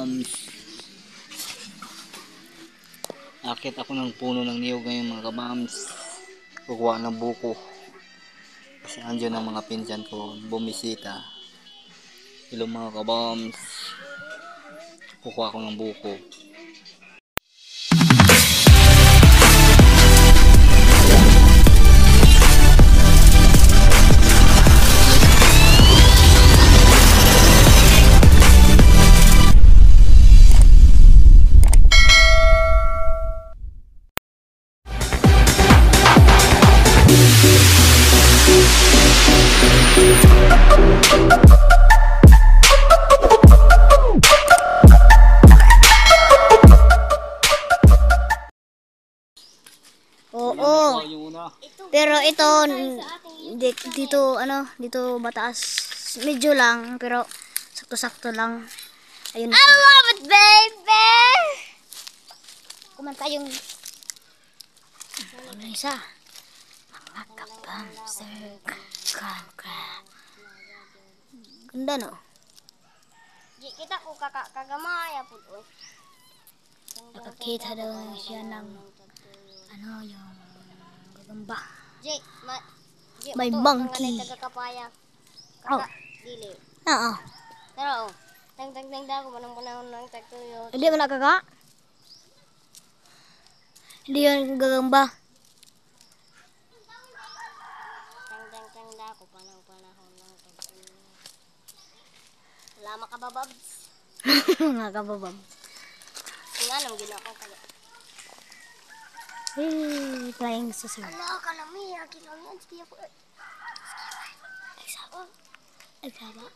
kabams. Akit ako ng puno ng niyog ngayon mga kabams. Kukuha ng buko. Kasi andyan ang mga pinsan ko bumisita. Hello mga kabams. Kukuha ako ng buko. Oo. Pero ito dito dito mataas. Medyo lang pero sakto-sakto lang. Ayun. I love it, baby. Kumanta yung ano isa? Mga kabamser. Ganda no? Di kita ko kagamaya po. Nakakita daw siya ng yung gagamba. May monkey. Oh. Dili. Oo. Pero tang dago manang panahon nang tagtuyo. Hindi mo nakaka? Hindi yun gagamba. Tang dago panang panahon nang tagtuyo. Wala makabababs. Mga kababab. Sinanong ginako kaya. Hey, flying saucer. Ala kalami akin lang yan siya po. Ay saba.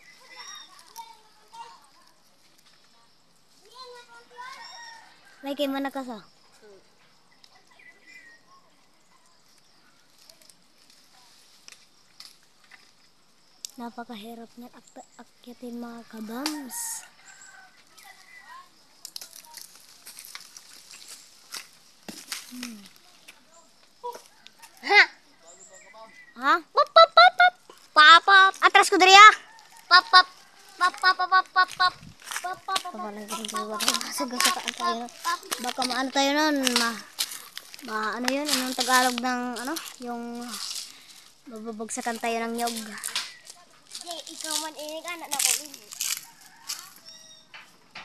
May kay mana ka sa? Napakahirap niyan akyatin mga kabams. Ha? Pop pop pop pop. Pop. Atras ko diri ah. Pop pop. Pop pop pop pop pop. Pop pop pop. Baka maano tayo nun, ano yun, anong Tagalog ng yung bababagsakan tayo ng nyog. Ikaw man anak na ko.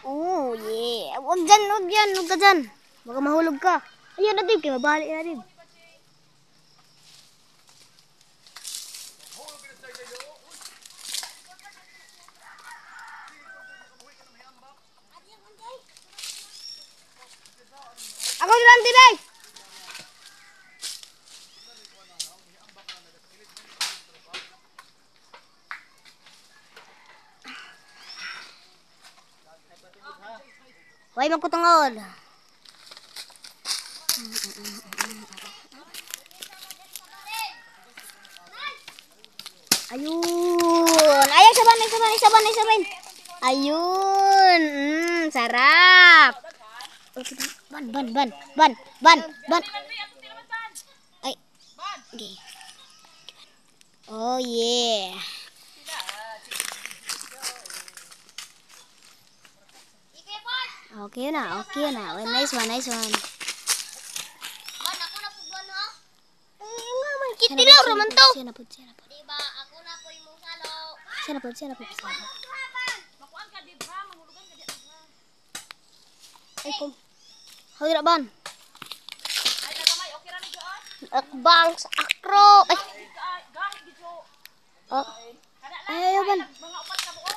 Oh, yeah. Huwag ka dyan. Baka mahulog ka. Ayun na din, mabalik na din. Ako lang, Tibay! Huwag magkutungod. Ayun. Ayaw, saban. Ayun. Sarap. Ban. Ay. Okay. Oh, yeah. Okay na. Well, nice one. Ban ako na po ba no? Nga man kitilaw raman to. Siya na po. Diba ako na po imong salo. Siya na po. Makuan ka di ba? Mahulugan ka di ba? Ay, kum. Hawid na ban. Ay tagamay okay ra ni joon. Akbang sa akro. Ay. Gahi gidyo. Oh. Ayaw ban. Mga upat ka buo.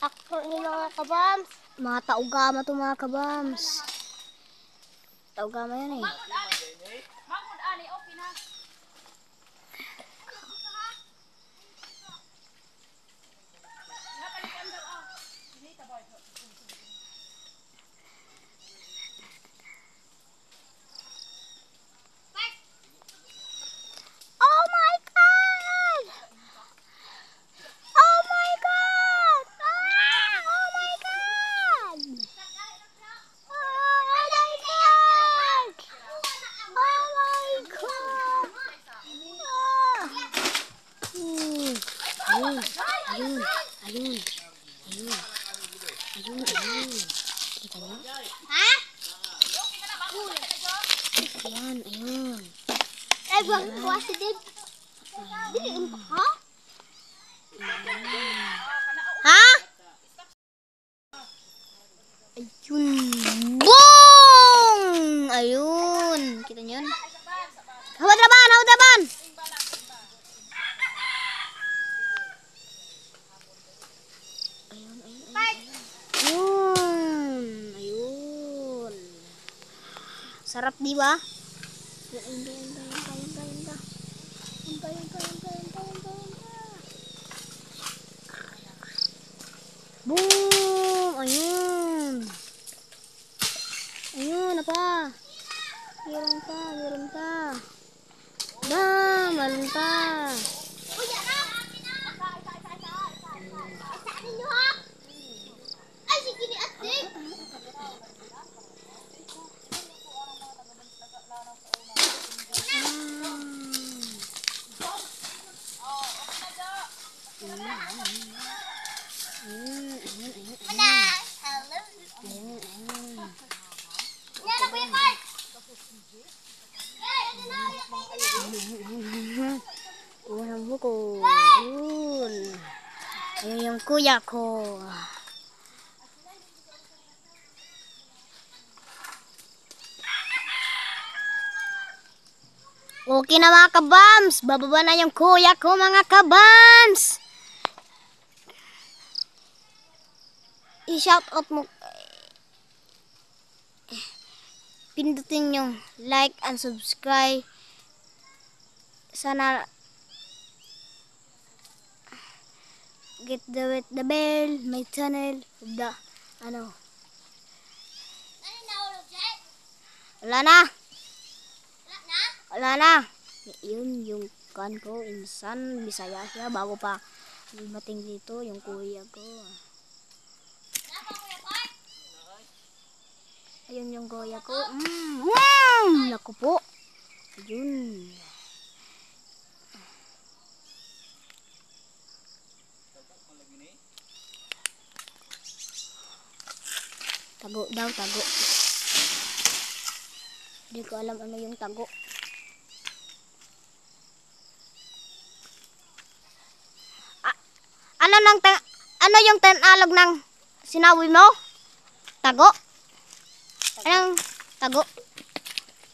Akro ni mga kabams. Mga taugama to mga kabams. Taugama yan eh. Mangod ani okay na. Oh my God! Oh my God! Oh my God! Oh my God! Ayun. Ayun. Ayun. Ayun. Ayun. Ayun. Kita niyo? Ha? Ayan. Ayun. Ay, buwan ko si Dib. Dili, ha? Ha? Ayun. Boom! Ayun. Kita niyo yun? Hawad laban! Hawad laban! Ayun. Ayun. Ayun. Ayun. Sarap di ba? Ayun. Boom! Ayun. Ayun, apa? Meron pa, meron pa. Bam! Meron pa. Uy, ano? Saan ninyo, ha? Ay, sige ni ate. Mana? Hello. Yan na, Kuya Mark. Hey, ano na? Unang buko. Ayun. Ayun yung kuya ko. Okay na mga kabams. Bababa na yung kuya ko mga kabams. I-shout out mo. Pindutin yung like and subscribe. Sana get the bell, my channel, the ano. Ano nahulog, Jay? Wala na. Wala na? Wala na. Yun yung kan ko, insan, Bisaya siya bago pa dumating dito yung kuya ko. Wala pa, Kuya Mark? Ayun yung kuya ko. Naku po. Ayun. Tago daw, tago. Hindi ko alam ano yung tago. Ano yung Tagalog ng sinawi mo? Tago? Anong tago?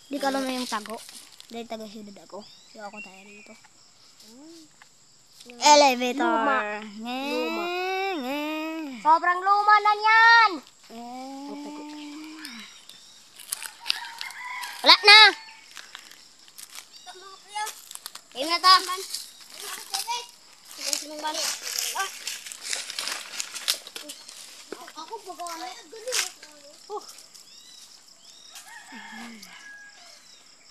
Hindi ko alam yung tago. Dahil taga-siyudad ako. Kaya ako tayo dito. Elevator. Luma. Sobrang luma na yan. Wala na. Kayo na ta. Ako pagawa na yan.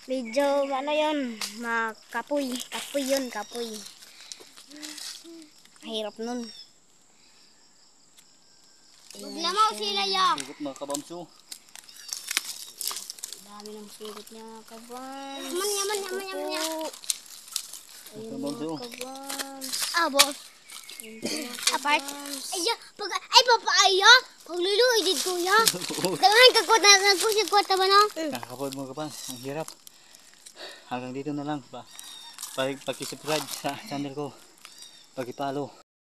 Medyo ano yun, makapoy. Kapoy yun, kapoy. Mahirap nun. Maglamaw sila ya. Sugot mga kabamso. Dami ng sugot niya, kaban. Yaman. Ayun Kabamso. mga kaban. Ah, boss. Apart. Ay, ay, papa, ayo. Pagluluoy din ko ya. Dangan ka ko na ko si kwarta ba no? Nakakapod mga kabams. Ang hirap. Hanggang dito na lang. Pag-subscribe sa channel ko. Pag-follow.